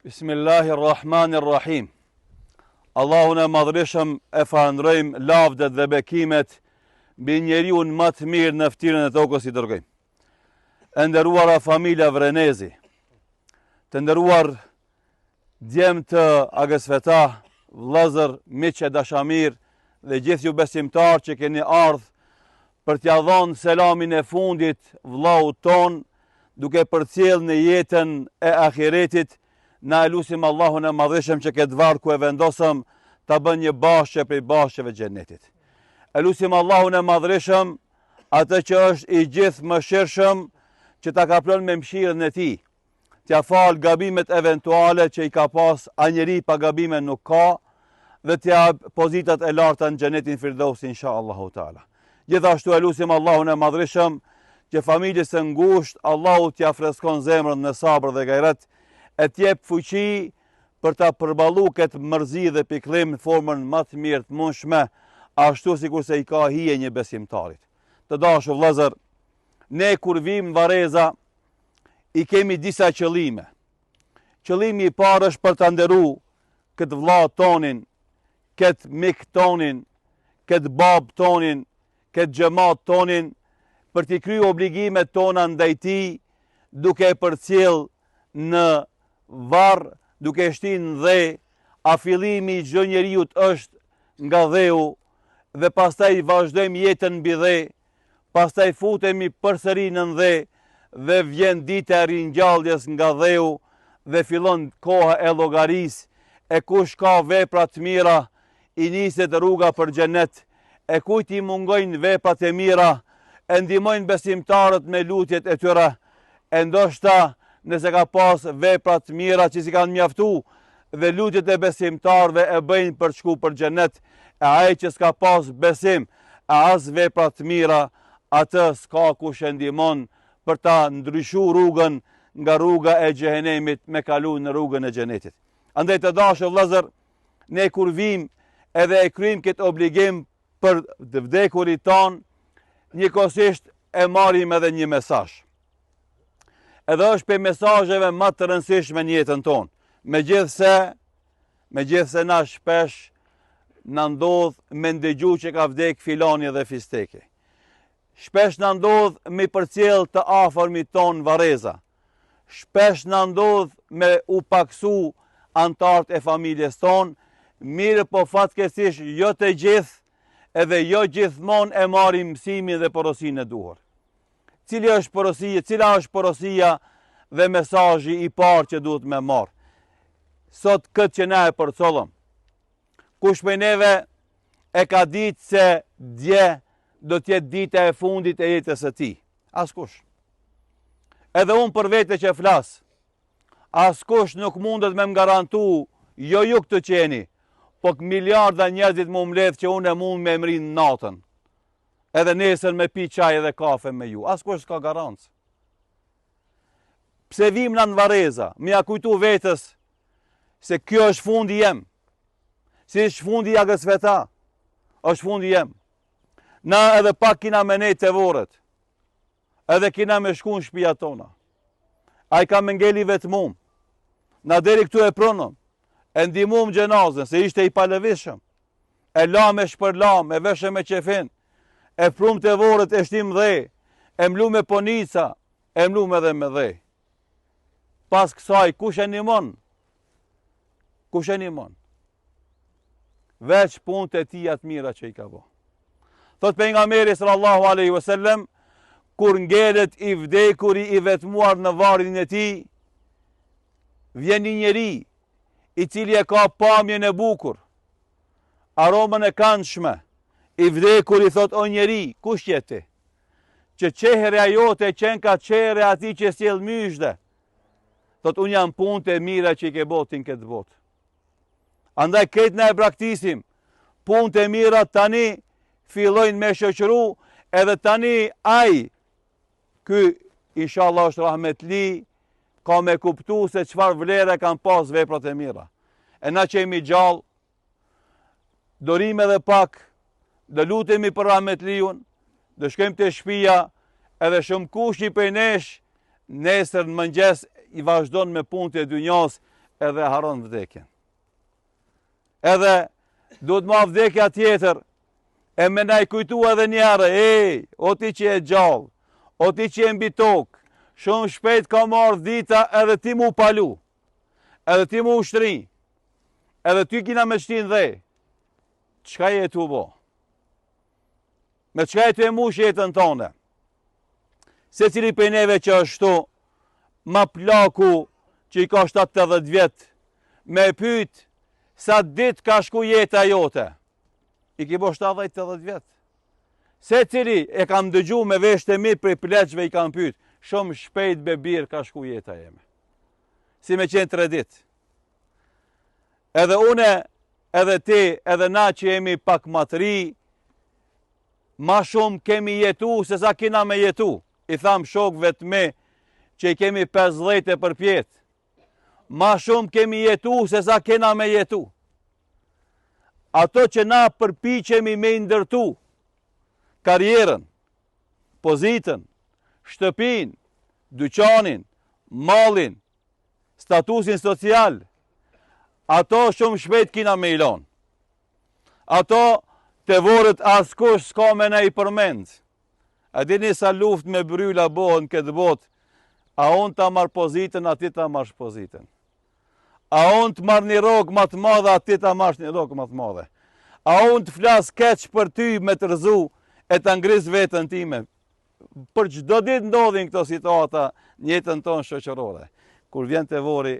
Bismillahirrahmanirrahim. Allahun e madhreshëm e falenderojmë, lavdet dhe bekimet mbi njeriu më të mirë në fytyrën e tokës i dërgojmë. E nderuara familja Vrenezi, të nderuar djemë të Agësveta, vëllezër, miq e dashamir dhe gjithë ju besimtar që keni ardhur për t'ia dhënë selamin e fundit vllaut ton, duke përcjell në jetën e ahiretit. Na e lusim Allahun e madhreshëm që këtë varë ku e vendosëm ta bën një bashkë prej bashkëve xhenetit. E lusim Allahun e madhreshëm atë që është i gjithë mëshirshëm që ta kaplon me mëshirën e tij, t'ia fal gabimet eventuale që i ka pas, a njeri pa gabime nuk ka, dhe t'ia pozitat e larta në xhenetin Firdaus inshallahu taala. Gjithashtu e lusim Allahun e madhreshëm që familjes së ngushtë Allahu t'ia freskon zemrën në sabër dhe gajret, e t'jep fuqi për ta përballuar këtë mërzi dhe pikëllim në formën më të mirë të mundshme, ashtu sikur se i ka hije një besimtarit. Të dashur vëllezër, ne kur vim në Vareza i kemi disa qëllime. Qëllimi i parë është për ta nderuar këtë vëlla tonin, këtë mik tonin, këtë bab tonin, këtë xhamat tonin, për t'i kryer obligimet tona ndaj tij, duke e përcjell në varr, duke shtinë dhe, a fillimi i çdo njeriu është nga dheu, dhe pastaj vazhdojmë jetën mbi dhe, pastaj futemi përsëri në dhe vjen dita e ringjalljes nga dheu dhe fillon koha e llogarisë, e kush ka vepra të mira i niset rruga për xhenet, e kujt i mungojnë veprat e mira e ndihmojnë besimtarët me lutjet e tyre, e ndoshta nëse ka pas vepra të mira që si kanë mjaftu dhe lutjet e besimtarëve e bëjnë për të shkuar për xhenet, e ai që s'ka pas besim e as vepra të mira, atë s'ka kush e ndihmon për ta ndryshuar rrugën nga rruga e xhehenemit me kalu në rrugën e xhenetit. Andaj të dashur vëllezër, ne kur vim edhe e kryjm këtë obligim për të vdekurit ton, njëkohësisht e marrim edhe një mesazh. Edhe është për mesazheve më të rëndësishme në jetën tonë. Megjithse na shpesh na ndodh me ndëgju që ka vdek filani dhe fisteki. Shpesh na ndodh me përcjell të afërmit ton Vareza. Shpesh na ndodh me u paksu antarët e familjes ton, mirë po fatkeqësisht jo të gjithë, edhe jo gjithmonë e marrim mësimin dhe porosinë e duhur. Cila është porosia dhe mesazhi i parë që duhet me marr? Sot këtë që na e përcollëm, kush prej neve e ka ditë se dje do t'jetë dita e fundit e jetës së tij? Askush. Edhe unë për vete që flas, askush nuk mundet me më garantu, jo ju këtë qeni, po miliarda njerëzit më mbledh që unë e mund me emrin natën, edhe nesër me pi çaj dhe kafe me ju. Askush s'ka garancë. Pse vim në Vareza, më ja kujtu vetës se kjo është fundi jem. Si është fundi i Agësveta, është fundi jem. Na edhe pak kina me nejtë të vorët, edhe kina me shku në shtëpia tona. A i ka me ngeli vetëmum, na deri këtu e pronëm, e ndihmum gjenazën, se ishte i palëvishëm, e la me shpërlam, e veshë me qefin, e prum të vorët e shtim dhe, e mlu me ponica, e mlu me dhe me dhe. Pas kësaj, kush e nimon? Kush e nimon? Veç punët e tij atë mira që i ka bo. Thot pejgamberi sallallahu alaihi wasallam, kur ngelet i vdekuri i vetmuar në varrin e tij, vjen një njeri i cili e ka pamjen e bukur, aromën e këndshme. I vdekuri thot, o njeri, kush je ti? Që çehra jote qenë ka çehra atij që sjell myshde. Thot, unë jam punët e mira që i ke botin këtë botë. Andaj këtë ne e braktisim, punët e mira tani fillojnë me shoqëru, edhe tani ai, ky inshallah është rahmetli, ka me kuptu se çfarë vlere kanë pas veprat e mira. E na që jemi gjallë, dorim edhe pak, dhe lutemi për rahmetliun, dhe shkojmë të shtëpia, edhe shumë kush i prej nesh, nesër në mëngjes i vazhdon me punët e dynjas, edhe haron vdekjen. Edhe duhet ma vdekja tjetër, e me na i kujtu edhe njerë, o ti që e gjallë, o ti që e mbi tokë, shumë shpejt ka marrë dita edhe ti mu palu, edhe ti mu ushtri, edhe ty kina me shtin dhe, qka je tu bo? Me qka je tu e mush jetën tone? Se cili për neve që është tu, ma plaku që i ka 70 vjetë, me pyt, sa dit ka shku jeta jote? I ki bo 70-80 vjetë. Se cili e kam dëgju me veshte mirë për i pleqve i kam pyt, shumë shpejt bebir ka shku jeta jeme. Si me qenë 3 ditë. Edhe une, edhe ti, edhe na që jemi pak matri, ma shumë kemi jetu se sa kina me jetu. I tham shokëve të me që i kemi 50 e përpjet. Ma shumë kemi jetu se sa kena me jetu. Ato që na përpiqemi me ndërtu, karjerën, pozitën, shtëpin, dyqanin, mallin, statusin social, ato shumë shpejt kina me ilon. Ato të vorët askush s'ka me ne i përmend. A dini sa luft me bryla bohën këtë botë, a unë ta marrë pozitën, a ti ta marrë pozitën. A unë të marrë një rogë më të madhe, a ti ta marrë një rogë më të madhe. A unë të flasë keq për ty me të rëzu, e të ngriz vetën time. Për çdo ditë ndodhin këto situata njëtën tonë shoqërore. Kur vjen të vori,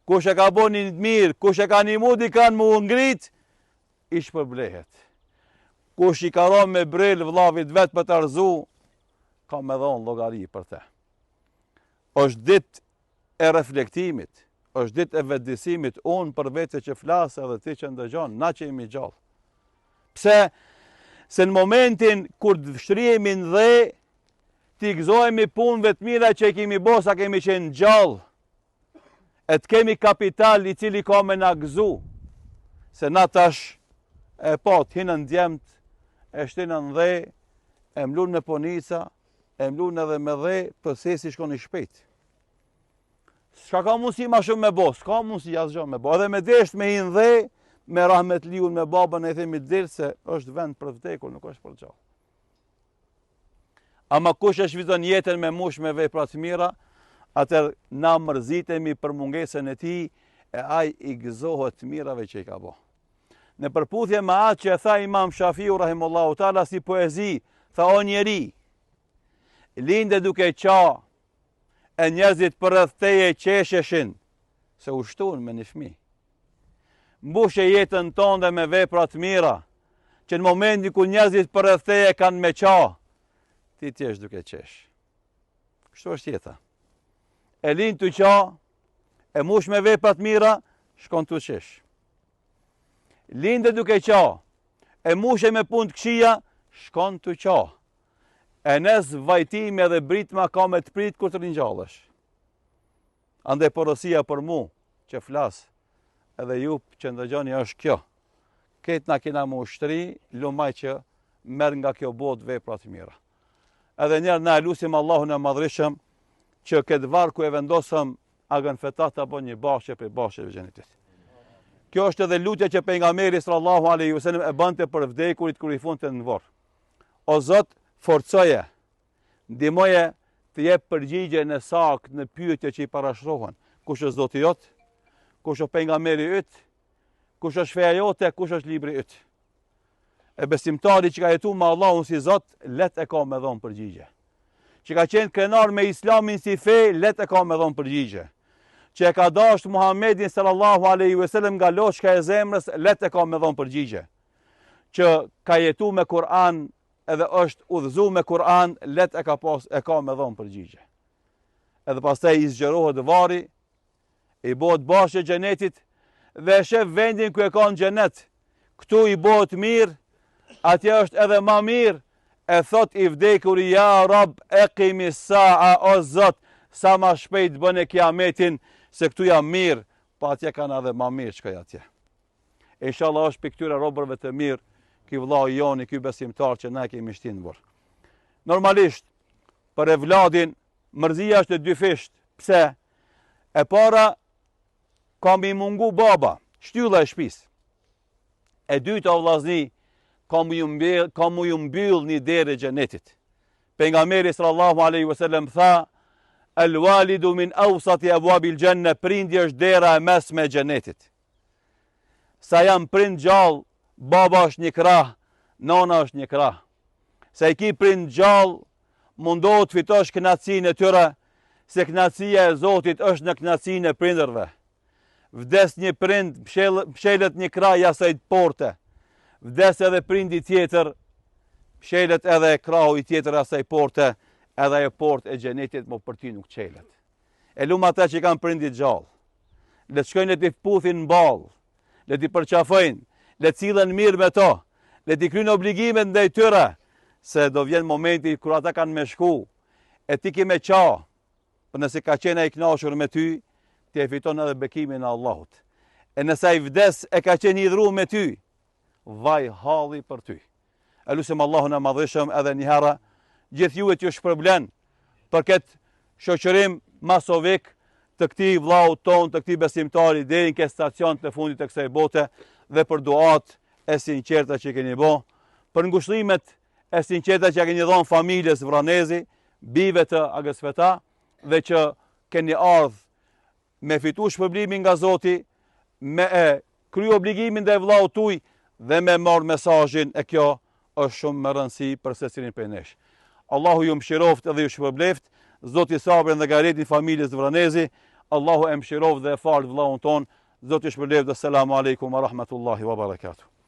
kush e ka bo një mirë, kush e ka një mudi kanë mu ngrit, ish përblehet. Kush i ka dhonë me brel vllavit vetë për të rëzu, ka me dhonë llogari për te. Është ditë e reflektimit, është ditë e vetëdijsimit, unë për vetë që flasë edhe ti që ndëgjon, na që jemi gjallë. Pse? Se në momentin kur shtrihemi në dhe, t'i gëzohemi punëve të mira që i kemi bo sa kemi qenë gjallë, e të kemi kapital i cili ka me na gëzu, se na tash e po të hinën djemët, e shtinën dhe, e mlun me ponica, e mlun edhe me dhe, përse si shkon i shpejt. Shka ka mundësi ma shumë me bo, s'ka mundësi asgjë me bo, edhe me desht me hinë dhe, me rahmet liun me babën e themi dirë se është vend për vdekur, nuk është për gjallë. Ama kush e shvizon jetën me mush me vepra të mira, atër na mërzitemi për mungesën e ti, e aj i gëzohet të mirave që i ka bo. Në përputhje me atë që e tha Imam Shafiu rahimullahu taala si poezi, tha o njeri, linde duke qa, e njerëzit përreth teje qesheshin, se ushtun me një fëmijë. Mbushe jetën tonë dhe me vepra të mira, që në momentin ku njerëzit përreth teje kanë me qa, ti t'jesh duke qesh. Kështu është jeta. E lind të qa, e mush me vepra të mira, shkon të qesh. Linde duke qa, e mushe me punë të këqija, shkon të qa. E nes vajtimi edhe britma ka me të prit kur të rinjallësh. Ande porosia për mu, që flas, edhe ju që ndëgjoni është kjo. Ketë na kina mu ushtri, lumaj që merr nga kjo botë vepra të mira. Edhe njerë na e lusim Allahun e madhrishëm, që këtë varë ku e vendosëm, agën fetat të bon një bashkë për bashkë e gjenitit. Kjo është edhe lutja që pejgamberi sallallahu alaihi wasallam e bante për vdekurit kur i funte në varr. O Zot, forcoje, ndihmoje të jep përgjigje në saktë në pyetje që i parashtrohen. Kush është Zoti jot? Kush është pejgamberi yt? Kush është feja jote? Kush është libri yt? E besimtari që ka jetuar me Allahun si Zot, let e ka me dhon përgjigje. Që ka qenë krenar me Islamin si fe, let e ka me dhon përgjigje. Që e ka dasht Muhammedin sallallahu alaihi wasallam nga loçka e zemrës, let e ka me dhon përgjigje. Që ka jetuar me Kur'an edhe është udhëzu me Kur'an, let e ka me dhon përgjigje. Edhe pastaj i zgjerohet varri, i bëhet bashkë xhenetit dhe e shef vendin ku e ka në xhenet. Këtu i bëhet mirë, atje është edhe ma mirë, e thot i vdekuri, ja Rab, eqimi sa'a, o Zot, sa ma shpejt bëne kiametin, se këtu jam mirë, pa atje kanë edhe ma mirë që ka atje. Inshallah është për këtyre robërve të mirë, ky vllau joni, ky besimtar që na kemi shtinë në burr. Normalisht, për evladin, mërzia është e dy fisht. Pse? E para, ka mi mungu baba, shtylla e shtëpisë. E dyta o vllazni, ka mu ju mbyll një derë e xhenetit. Pejgamberi sallallahu alaihi wasallam tha: "El walidu min awsati abwabil janna", prindi është dera e mesme e xhenetit. Sa jam prind gjallë, baba është një krah, nana është një krah. Sa i ki prind gjallë, mundohet fitosh kënaqësinë e tyre, se kënaqësia e Zotit është në kënaqësinë e prindërve. Vdes një prind, mshelet një krah jasaj porte. Vdes edhe prindi tjetër, mshelet edhe krahu i tjetër asaj porte, edhe ajo portë e xhenetit më për ty nuk qelet. E lumë ata që kanë prindit gjallë. Le të shkojnë le t'i puthin në ballë, le t'i përqafojnë, le cilën mirë me to, le t'i kryjnë obligimet ndaj tyre, se do vjen momenti kur ata kanë me shku, e ti ki me qa, për nëse ka qenë ai kënaqur me ty, ti e fiton edhe bekimin e Allahut. E nëse ai vdes e ka qenë hidhur me ty, vaj halli për ty. E lutem Allahun e madhëshëm edhe një herë gjithë juve që shpërblen për këtë shoqërim masovik të këtij vllaut ton, të këtij besimtari deri në këtë stacion të fundit të kësaj bote, dhe për duat e sinqerta që keni bë, për ngushëllimet e sinqerta që keni dhënë familjes Vranezi, bijve të Agësfeta, dhe që keni ardhur me fitu shpërblimin nga Zoti, me e kryu obligimin ndaj vllaut tuaj dhe me marr mesazhin, e kjo është shumë më rëndësi për secilin prej nesh. Allahu ju mëshiroft dhe ju shpërbleft, Zoti sabrin dhe gajretin familjes Vranezi, Allahu e mëshiroft dhe e fal vllaun ton, Zoti shpërbleft dhe selamu alaikum wa rahmatullahi wa barakatuh.